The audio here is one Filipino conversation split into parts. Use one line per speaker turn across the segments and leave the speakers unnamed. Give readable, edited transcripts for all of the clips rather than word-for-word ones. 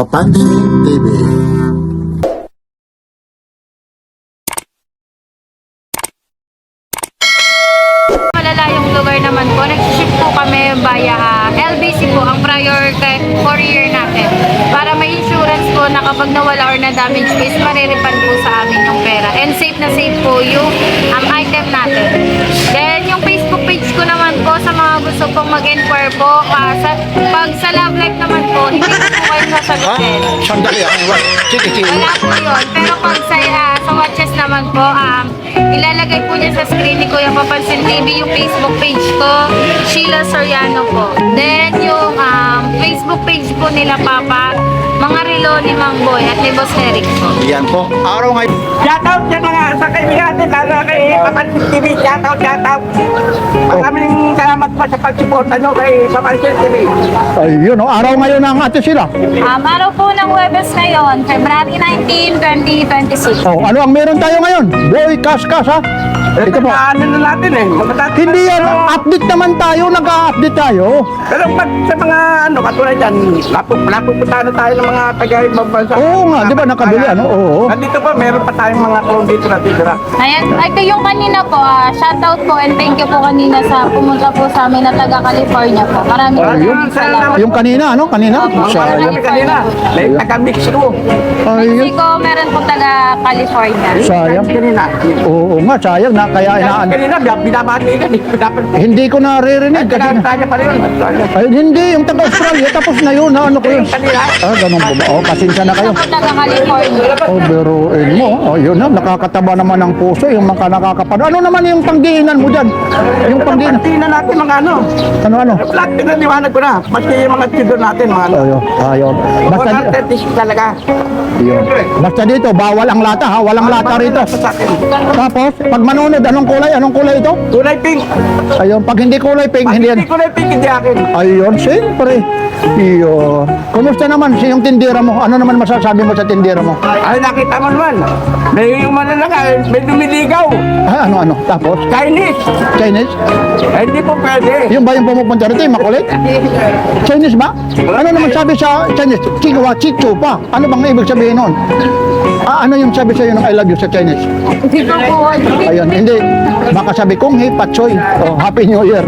Papansin TV.
Malalayong lugar naman po, nag-ship po kami via LBC po, ang prior courier natin. Para may insurance po na kapag nawala or na-damage is mariripan po sa amin yung pera. And safe na safe po yung item natin. Then yung Facebook page ko naman po sa mga gusto pong mag-inquire po. Pag sa Love Life naman po, hindi ko po kayo sasagutin.
Sandali sige.
Wala po yun. Pero pag sa watches naman po, ilalagay po niya sa screen ni Kuya Papansin TV yung Facebook page ko, Sheila Soriano po. Then yung Facebook page po nila Papa, mga relo ni Mang Boy at ni Boss Eric po.
Yan po. Araw ngayon.
Shoutout sa mga sa kaibigan natin, lalo kay Papansin TV. Shoutout. Maraming salamat po sa pag-support kay Papansin TV.
Ayun, araw ngayon ng Ate Sheila.
Araw po ng Huwebes ngayon, February 19, 2026.
Oh, ano ang meron tayo ngayon? Boy, kas ha? Ito po.
Ano na natin
Hindi yan, update naman tayo, nag-update tayo.
Pero pag sa mga katulad yan, napupunta na tayo ng mga taga-ibang bansa.
Oo nga, di ba nakabili Oo.
Nandito pa, meron pa tayong mga clone dito na titira.
Ayan, ito yung kanina po, shoutout po and thank you po kanina sa pumunta po sa amin na taga California po. Maraming salamat.
Yung kanina, Kanina?
Sayang. Kanina, may taga-Mexico.
Ayun.
Mexico, meron po taga California.
Sayang.
Kanina.
Oo nga, sayang na kaya
Kanina, binabati ka.
Hindi ko naririnig kasi
Taga pa rin.
ay, hindi, yung taga-Australia, tapos na yun, ano ko yun?
Kanina.
Ganun po ba? Pasensya na kayo.
Ako taga California.
Biruin mo. Yun na, nakakataba naman ng puso, yung mga nakakapano. Ano naman yung pangdiinan mo dyan? Yung pangdiinan.
Pagtina natin mga
Ano?
Lahat pinaniwanag ko na. Maski yung mga tudor natin, mga
Ayun. Basta,
talaga.
yun. Basta dito, bawal ang lata ha, walang lata rito.
Sa akin.
Tapos, pag manunod, anong kulay ito?
Kulay pink.
Ayun, pag hindi kulay pink, hindi yan.
Hindi kulay pink, hindi akin.
Ayun, siyempre. Yun. Kumusta naman yung tindera mo? Ano naman masasabi mo sa tindera mo?
Ay, nakita mo naman. May yung manalaga, may lumiligaw.
Ano? Tapos?
Chinese.
Chinese?
Eh, hindi po pwede.
Yung ba yung pumupunta rito, yung makulit? Chinese ba? Ano naman sabi sa Chinese? Chigawa, chichu pa. Ano bang ibig sabihin nun? Ano yung sabi sa'yo ng I love you sa Chinese? Ayun, hindi. Baka sabi kong hey, patsoy. Happy New Year.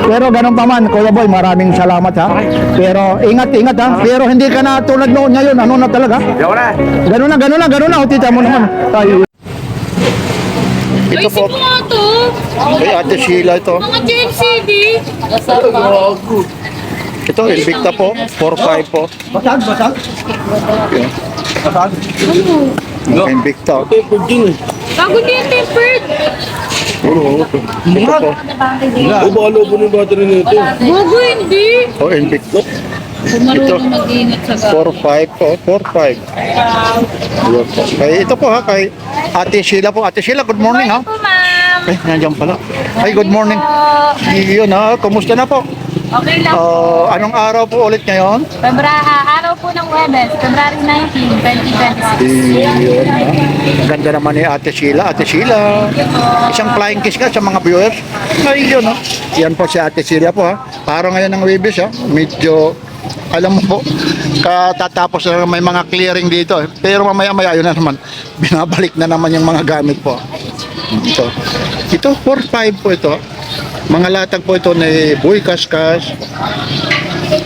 Pero ganun pa man, Kuya Boy, maraming salamat ha. Pero ingat ha. Pero hindi ka na tulad noon ngayon. Ano na talaga?
Yaw na.
Ganun na. O, tita mo naman. Tayo. Ito po. Ay, Ate Sheila ito.
Mga JCD.
Ito, Invicta po. 4-5 po.
Basag.
Invicta.
Bago din yung tempered.
Ito po.
Bago hindi.
Invicta.
Kung marunong mag-ingat sa
4-5 po. 4-5. Ayan po. Ito po ha, kay Ate Sheila po. Ate Sheila, good morning ha.
po, ma'am.
Nandiyan pala. Ay, good morning. Yun ha, kumusta na po?
Okay lang.
Anong araw po ulit ngayon?
Araw po ng Huwebes, February 19, 2026.
Yun ha. Ganda naman ni Ate Sheila. Ate Sheila, isang flying kiss ka sa mga viewers. Ay, yun ha. Yan po si Ate Sheila po ha. Parang ngayon ng Huwebes ha. Medyo, alam mo po, katatapos na may mga clearing dito. Pero mamaya-maya, yun na naman. Binabalik na naman yung mga gamit po. Ito 4-5 po ito. Mga latag po ito ni Boy Kaskas,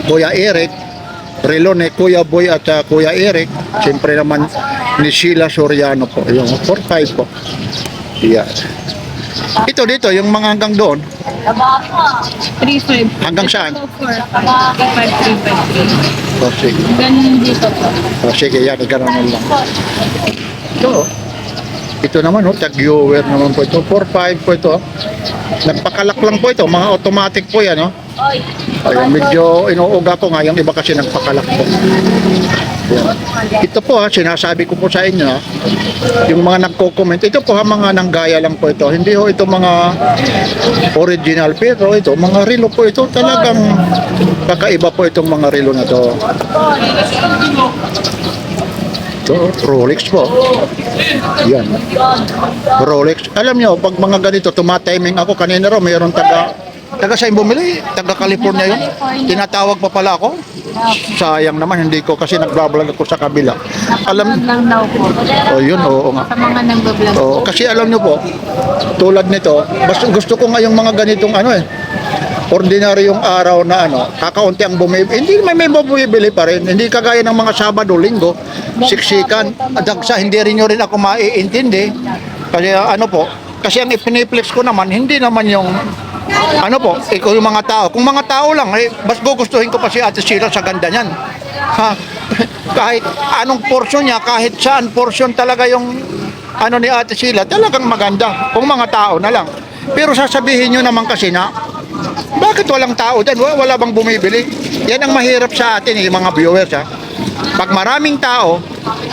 Kuya Eric, relo ni Kuya Boy at Kuya Eric. Siyempre naman ni Sheila Soriano po. Yung 4-5 po. Yeah. Ito dito, yung mga hanggang doon.
3-5.
Hanggang saan?
3-5.
Sige.
Ganun dito po.
Sige, yan. Ganun lang. Ito naman, tag-viewer naman po ito. 4-5 po ito. Nagpakalak lang po ito. Mga automatic po yan. Ayun, medyo inuuga ko nga. Yung iba kasi nagpakalak po. Yan. Ito po sinasabi ko po sa inyo yung mga nagko-comment. Ito po mga nanggaya lang po ito. Hindi ito mga original. Pero ito, mga relo po ito. Talagang kakaiba po itong mga relo na to. Ito, Rolex po. Yan. Rolex. Alam nyo, pag mga ganito, tumatiming ako. Kanina ro, mayroon Taga saan bumili? Taga California yun. Tinatawag pa pala ako. Sayang naman, hindi ko kasi nagbablog ako sa kabila.
Alam lang daw po.
Oh, yun, oo nga.
Sa mga nagbablog.
Oo, kasi alam nyo po, tulad nito, basta gusto ko ngayong mga ganitong ordinaryong araw na kakaunti ang bumibili. Hindi may bumibili pa rin. Hindi kagaya ng mga Sabado, Linggo, siksikan, dagsa, hindi rin nyo rin ako maiintindi. Kasi kasi ang ipiniplex ko naman, hindi naman yung ikaw yung mga tao. Kung mga tao lang, mas gugustuhin ko pa si Ate Sheila sa ganda niyan. Ha? Kahit anong portion niya, kahit saan portion talaga yung ni Ate Sheila, talagang maganda. Kung mga tao na lang. Pero sasabihin nyo naman kasi na, bakit walang tao dyan? Wala bang bumibili? Yan ang mahirap sa atin, yung mga viewers. Pag maraming tao,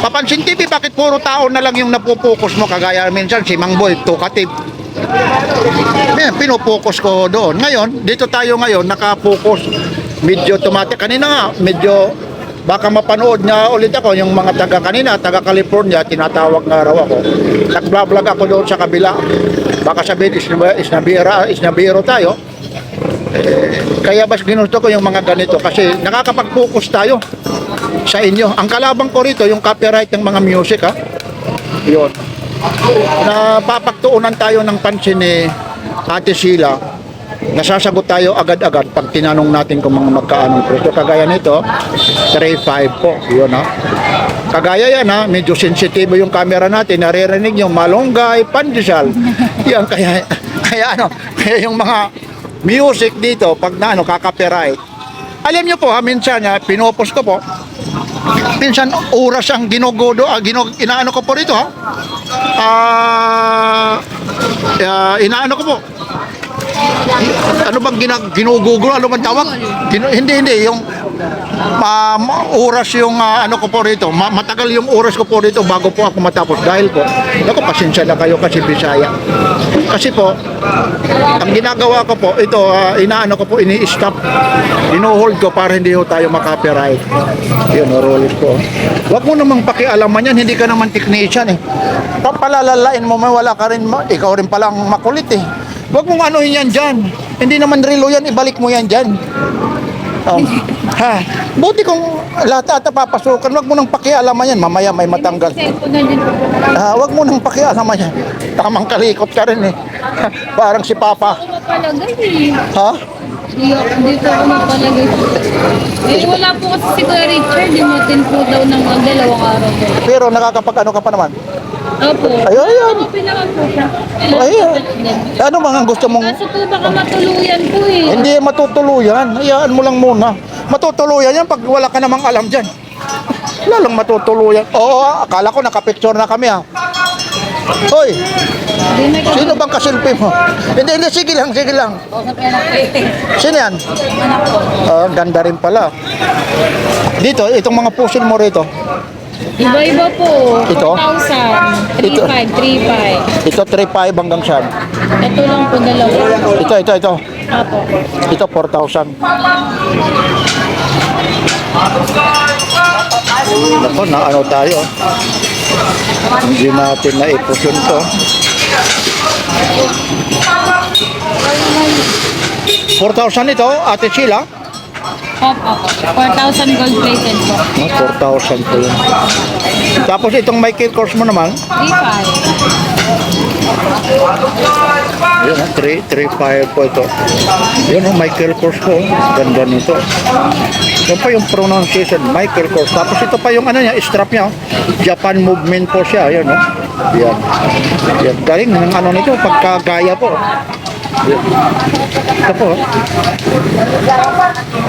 papansin TV, bakit puro tao na lang yung napupokus mo? Kagaya minsan si Mang Boy, Tukatib. Pinupokus ko doon. Ngayon, dito tayo ngayon, nakapokus. Medyo tumatik. Kanina nga, medyo baka mapanood niya ulit ako yung mga taga California, tinatawag nga raw ako. Nag-vlog ako doon sa kabila. Baka sabihin, isnabiro tayo. Kaya mas ginusto ko yung mga ganito kasi nakakapag-focus tayo sa inyo. Ang kalabang ko rito, yung copyright ng mga music, yun. Napapagtuunan tayo ng pansin ni Ate Sheila. Nasasagot tayo agad-agad pag tinanong natin kung mga magkaanong presyo. Kagaya nito, 3.5 po. Yun Kagaya yan medyo sensitive yung camera natin. Naririnig nyo, malunggay, pandesal. Yan, kaya yung mga music dito, pag kaka-copyright. Alam nyo po minsan pinopos ko po. Minsan oras ang ginugodo, inaano ko po rito inaano ko po. Ano bang ginugugol? Ano bang tawag? Hindi. Yung oras yung ko po rito. Matagal yung oras ko po rito bago po ako matapos. Dahil po, pasensya na kayo kasi Bisaya. Kasi po, ang ginagawa ko po, ito, inaano ko po, ini-stop. Ino-hold ko para hindi ho tayo makapiright. Yun, roll it ko. Huwag mo namang pakialaman yan, hindi ka naman technician Papalalalain mo, wala ka rin, ikaw rin palang makulit Huwag mong anuhin yan dyan. Hindi naman relo yan, ibalik mo yan dyan. Buti kung lahat papasukan, huwag mo nang pakialaman yan. Mamaya may matanggal. Huwag mo nang pakialaman yan. Tamang kalikot ka rin Parang si Papa.
Dito ako magpalagay. Wala po kasi si Kuya Richard. Dimutin po daw ng 2 araw.
Pero nakakapag ka pa naman.
Opo.
Ayun.
Open naman po siya.
Ayun. Ano mga gusto mong...
Kaso po baka matuluyan po
Hindi matutuluyan. Hayaan mo lang muna. Matutuluyan yan pag wala ka namang alam dyan. Lalang matutuluyan. Oo, akala ko nakapicture na kami Hoy! Sino bang kasilpi mo? Hindi, sige lang. Sino yan? Ganda rin pala. Dito, itong mga pusil mo rito.
Iba-iba po.
Ito?
4,000, 3,500, 3,500.
Ito 3.5 hanggang saan?
Ito lang po, 2.
Ito.
Apo.
Ito 4,000. Nako, naano tayo. Hindi natin naipusyon to. 4,000 ito, Ate Sheila.
Opo. 4,000 gold plated po.
4,000 po yun. Tapos itong Michael Kors mo naman.
3,500.
Yun 3.5 po ito. Yun Michael Kors po. Ganda nito. Yan pa yung pronunciation, Michael Kors. Tapos ito pa yung strap niya. Japan movement po siya. Yan Yan. Galing ng nito, pagkagaya po. Ito po.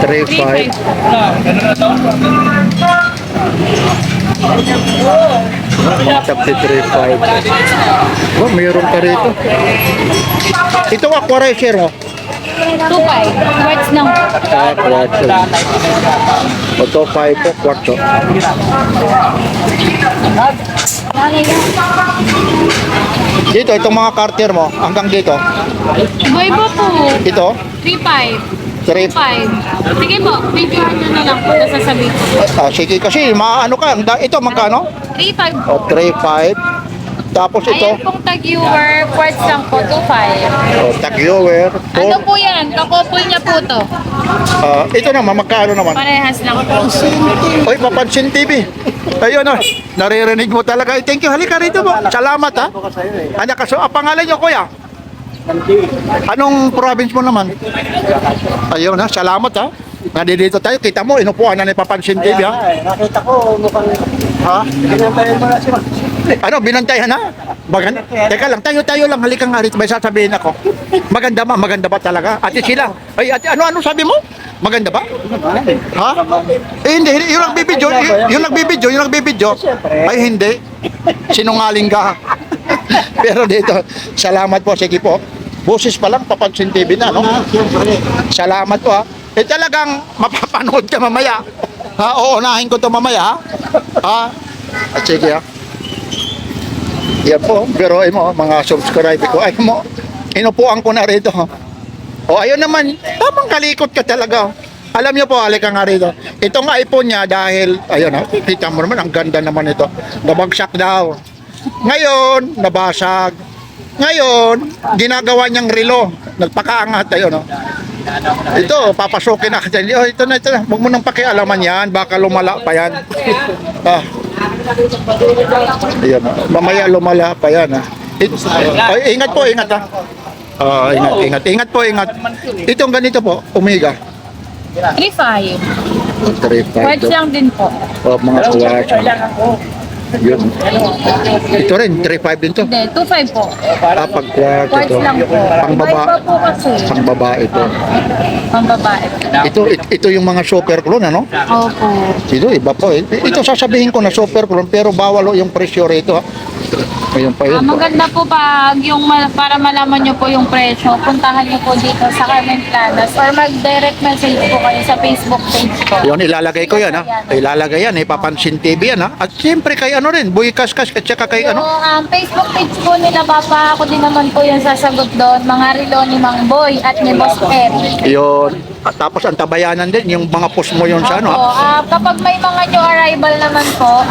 3.5. Tagti 3.5. Mayroon ka rito. Ito aquarizer mo.
2,500. Quartz lang.
Quartzo. Ito 5 po, quartzo. Dito, itong mga Cartier mo, hanggang dito.
Iba-iba po.
Ito?
3,500.
3.
Sige po, video nyo na lang po. Nasasabihin ko.
Sige kasi, maano ka. Ito, magkano?
3,500
O,
po.
3.5. Tapos ito,
Ayan pong tag-viewer, quartz lang po, 2.5.
tag-viewer.
Ano po yan? Kakopol niya po to.
Ito naman, magkano naman?
Parehas lang po.
Oy, Papansin TV. Ayun oh, naririnig mo talaga. Thank you. Halika rito po. Salamat ha. Anak ka, so, pangalan niyo kuya? Anong province mo naman? Ayun ha, salamat ha. Nandito tayo, kita mo, inupuan na ni Papansin TV ha.
Nakita ko, mukhang
Ha?
ginantayan mo na si Max.
Ano, binantayan na? Teka lang, tayo lang, halika nga rito, may sasabihin ako. Maganda ba talaga? Ate sila, ay ate, ano sabi mo? Maganda ba? Ha? Hindi, yung nagbibidyo, ay hindi. Sinungaling ka. Pero dito, salamat po, sige po. Boses pa lang, Papansin TV na, no? Salamat po, ha. Talagang mapapanood ka mamaya. Ha, uunahin ko to mamaya, ha? Ha? At sige, ha. Yan po, pero mo, mga subscribe ko. Ay mo, inupuan ko na rito. O ayun naman, tamang kalikot ka talaga. Alam niyo po, halika nga rito. Itong iPhone niya dahil, ayun ha, kita mo naman, ang ganda naman ito. Nabagsak daw. Ngayon, nabasag. Ngayon, ginagawa niyang relo. Nagpakaangat, ayun no. Ito, papasukin na kita. Oh, ito na. Huwag mo nang pakialaman yan. Baka lumala pa yan. Ayan, mamaya lumala pa yan. Ay, ingat po, ingat ha. Ingat po. Itong ganito po, Omega.
3.5.
3.5
Quartz lang din po.
mga kuwatch. Yun. Ito rin, 3.5 din to.
Hindi, 2.5 po.
Pag-quartz
Quartz
ito.
lang po.
Pang-baba.
Iba po kasi.
Pang-babae ito.
Pang babae.
Ito yung mga super clone, ano?
Opo.
Ito, iba po. Ito sasabihin ko na super clone, pero bawal yung presyo rito. Ayun pa yun.
Maganda po pag yung para malaman nyo po yung presyo, puntahan nyo po dito sa Carmen Planas or mag-direct message po kayo sa Facebook page ko.
Yun, ilalagay ko yan, ha? Ilalagay yan, Papansin TV yan, ha? At siyempre kay ano rin, Boy Kaskas, at saka kay
Yung
ano?
Facebook page po nila, Papa, ako din naman po yung sasagot doon. Mga relo ni Mang Boy at ni Boss Eric.
Yun. At tapos ang tabayanan din, yung mga post mo yun sa ano, ha?
Opo, kapag may mga new arrival naman po,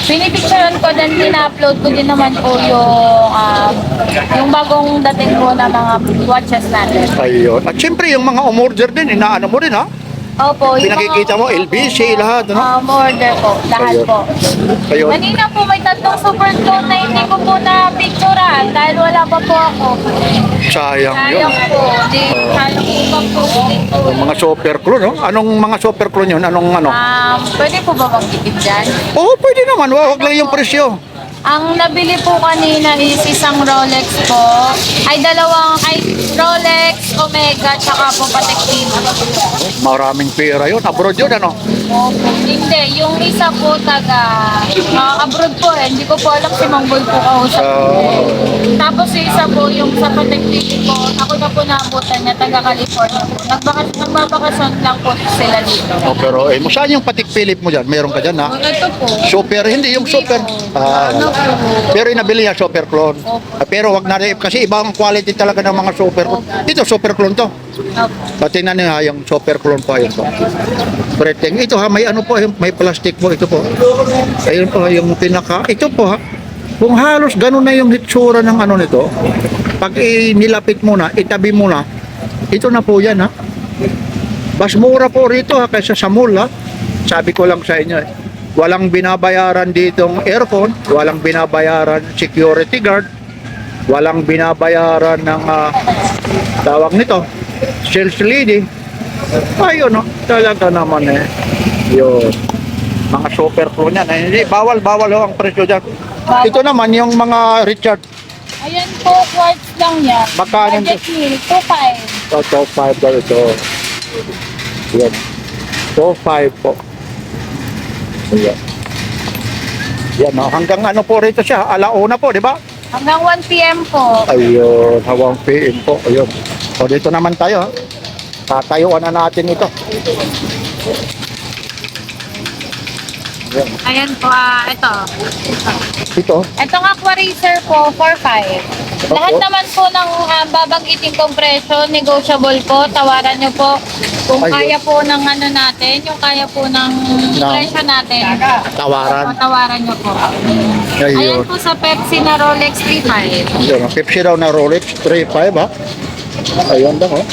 pinipicturean ko din, ina-upload ko din naman po yung bagong dating po na mga watches natin.
Ayun. At siyempre yung mga umorder din, inaano mo rin, ha?
Opo, yung
Pinakikita mo, LBC, lahat, ano?
order po, lahat
Ayun.
po.
Ayun.
Kanina po may tatlong super clone na hindi ko po na picturean dahil wala pa po ako.
Sayang yun.
Sayang po, di halang upang po dito.
Yung mga super clone, no? Anong mga super clone yun? Anong ano?
Pwede po ba bang dyan?
Oo, pwede naman. Huwag lang yung presyo.
Ang nabili po kanina is isang Rolex po. Rolex, Omega, tsaka po Patek Philippe.
Maraming pera yun. Abroad yun, ano?
Opo. Hindi, yung isa po abroad po eh. Hindi ko po alam si Mang Boy po kausap. Tapos yung isa po, yung sa Patek Philippe po, ako na po naabutan niya, taga California po. Nagbabakasyon lang po sila dito.
Oh, pero saan yung Patek Philippe mo dyan? Meron ka dyan, ha?
Ito po.
Super, hindi yung super.
Ano po?
Pero yung nabili niya, super clone. Pero wag na rin, kasi iba ang quality talaga ng mga super clone. Ito, super clone to.
Opo.
Tingnan niyo ha, yung super clone po, ayun po. Preteng. Ito ha, may ano po, may plastic po, ito po. Ayun po, yung pinaka, ito po ha. Kung halos ganun na yung hitsura ng ano nito, pag nilapit mo na, itabi mo na, ito na po yan ha. Mas mura po rito ha, kaysa sa mall ha. Sabi ko lang sa inyo walang binabayaran ditong aircon, walang binabayaran security guard, walang binabayaran ng tawag nito, sales lady. Ayun no, talaga naman yun. Mga super clone yan. Hindi, bawal ho ang presyo dyan. Ito naman yung mga Richard.
Ayan po, quartz lang yan.
Magkano?
Budget meal, 2.5.
Top 5 daw ito. Yan. Top 5 po. Yan. Yan no. Hanggang ano po rito siya? Alauna po, di ba?
Hanggang 1 p.m. po.
Ayun, hawang PM po. Ayun. O dito naman tayo ha. Tatayuan na natin ito. Ayan.
Ayan po, ito.
Ito.
Itong Aqua Racer po, 4.5. Lahat naman po ng babanggitin kong presyo, negotiable po. Tawaran nyo po Kung
Ayun.
kaya po ng ano natin, yung kaya po ng presyo natin,
Tawaran.
tawaran nyo po.
Ayun.
Ayan po sa Pepsi na Rolex P5.
Yun, Pepsi daw na Rolex 3.5 ha. Ayun daw oh.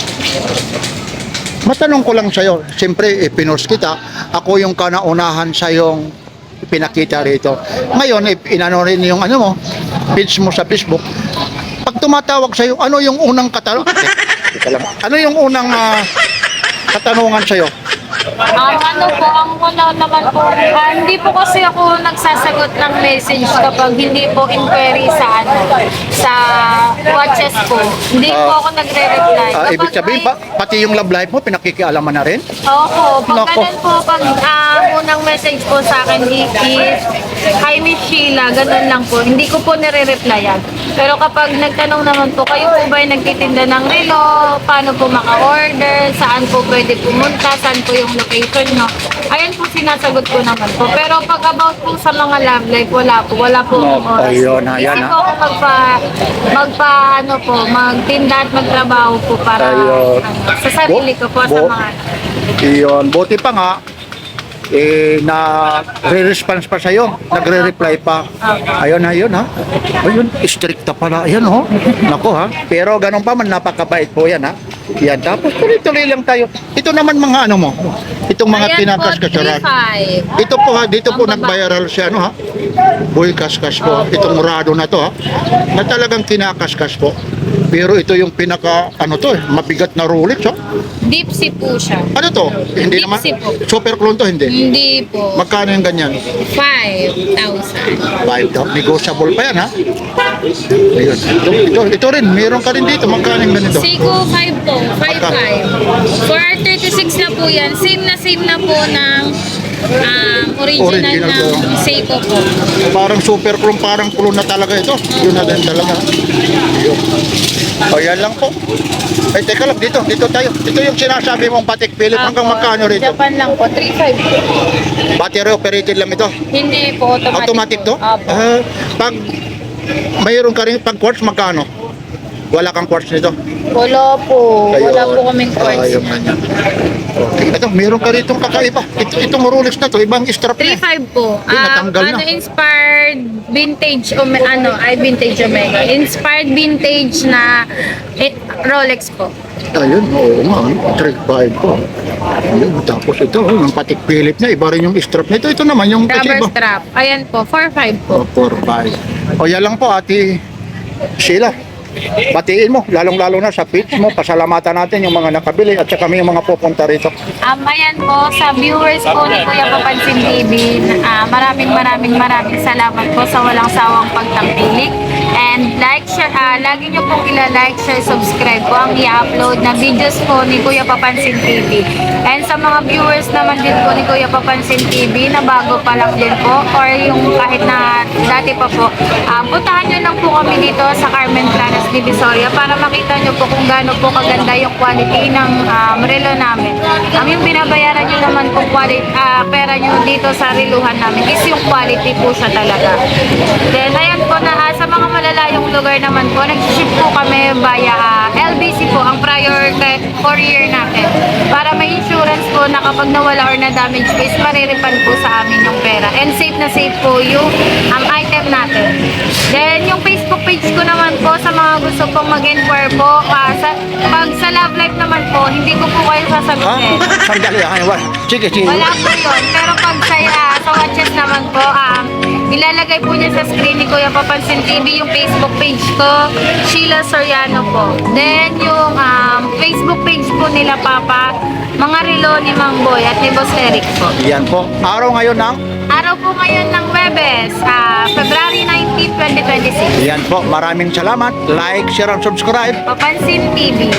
Matanong ko lang sa'yo, siyempre pinost kita, ako yung kanaunahan sa yung pinakita rito. Ngayon, inano rin yung ano mo, page mo sa Facebook. Pag tumatawag sa'yo, ano yung unang katanungan? Ano yung unang katanungan sa'yo?
Ano po, ang una naman po, hindi po kasi ako nagsasagot ng message kapag hindi po inquiry sa sa watches ko. Hindi po ako nagre-reply. Kapag
Ibig sabihin, pati yung love life mo, pinakikialaman na rin?
Opo, pag
Nako.
ganun po, pag unang message po sa akin is, hi Miss Sheila, ganun lang po. Hindi ko po nire-replyan. Pero kapag nagtanong naman po, kayo po ba yung nagtitinda ng relo? Paano po maka-order? Saan po pwede pumunta? Saan po yung location nyo? Ayan po, sinasagot ko naman po. Pero pag about po sa mga love life, wala po akong oras.
Ayun, ayan,
Kasi
ha.
po ako magtinda at magtrabaho po para
Ayun.
sa sarili ko po, sa mga
Iyon, buti pa nga, na re-response pa sa'yo, nagre-reply pa. Ayun, ayun ha. Ayun, stricta pala. Ayun ho. Nako ha. Pero ganun pa man, napakabait po yan ha. Yan, tapos tuloy-tuloy lang tayo. Ito naman mga ano mo, itong mga
Ayan
tinakas
po,
kasaran.
3.5.
Ito po ha, dito po
Ang baba.
nag-viral si ano ha. Boy Kaskas po. Itong murado na to ha. Na talagang kinakaskas po. Pero ito yung pinaka, ano to mabigat na Rolex ha.
Deep sea po siya.
Ano to? Hindi
Deep
naman,
sea po.
super clone to, hindi.
Hindi po.
Magkano yung ganyan?
5,000.
5,000. Negotiable pa yan ha. Ayun. Ito rin, meron ka rin dito. Magkano yung ganito?
Seiko 5 po. 5,500. For R36 na po yan. Same na po ng original
Original
ng
po.
Seiko po.
Parang super clone, parang clone na talaga ito. Yun na din talaga. Ayun. O yan lang po. Ay, teka lang, dito tayo. Ito yung sinasabi mong Patek Philippe. Hanggang magkano rito?
Japan lang po. 3,500.
Battery operated lang ito.
Hindi po.
Automatic to?
Opo.
Pag mayroon ka rin pag quartz, magkano? Wala kang quartz nito?
Wala po. Wala
Ayun.
po kaming quartz.
Ayun, ganyan. Okay. Ito, meron ka rito kakaiba. Itong Rolex na to, ibang strap na.
3.5 po.
Ay, natanggal na.
Inspired vintage vintage Omega. Inspired vintage na Rolex po.
Ayun, oo nga. 3.5 po. Ayun, tapos ito, yung Patek Philippe na, iba rin yung strap nito. Ito naman, yung kasi
Rubber
iba.
strap. Ayan po, 4.5 po.
4.5. O yan lang po, Ate Sheila. Batiin mo, lalong-lalo na sa page mo. Pasalamatan natin yung mga nakabili at saka kami yung mga pupunta rito.
Ayan po, sa viewers po ni Kuya Papansin TV, maraming salamat po sa walang sawang pagtangkilik. And share, lagi nyo pong ila-like, share, subscribe po ang i-upload na videos po ni Kuya Papansin TV. And sa mga viewers naman din po ni Kuya Papansin TV na bago pa lang din po or yung kahit na dati pa po, puntahan nyo lang po kami dito sa Carmen Planas Divisoria para makita nyo po kung gaano po kaganda yung quality ng relo namin. Yung binabayaran nyo naman po pera nyo dito sa reluhan namin is yung quality po siya talaga. Then ayan po na sa mga malalayong lugar naman po, nag-ship po kami via LBC po, ang prior courier natin. Para may insurance po na kapag nawala or na-damage po is marirefund po sa amin yung pera. And safe na safe po yung item natin. Then yung Facebook page ko naman po sa mga gusto pong mag-inquire po, pag sa love life naman po, hindi ko po kayo
Ha?
sasagutin.
Sandali, sige.
Wala po yun. Pero pag sa watches naman po, ilalagay po niya sa screen ni Kuya Papansin TV yung Facebook page ko, Sheila Soriano po. Then yung Facebook page po nila Papa, mga relo ni Mang Boy at ni Boss Eric po.
Yan po. Araw ngayon ng
Araw po ngayon ng Webes, February 19, 2026.
yan po. Maraming salamat. Like, share, and subscribe.
Papansin TV.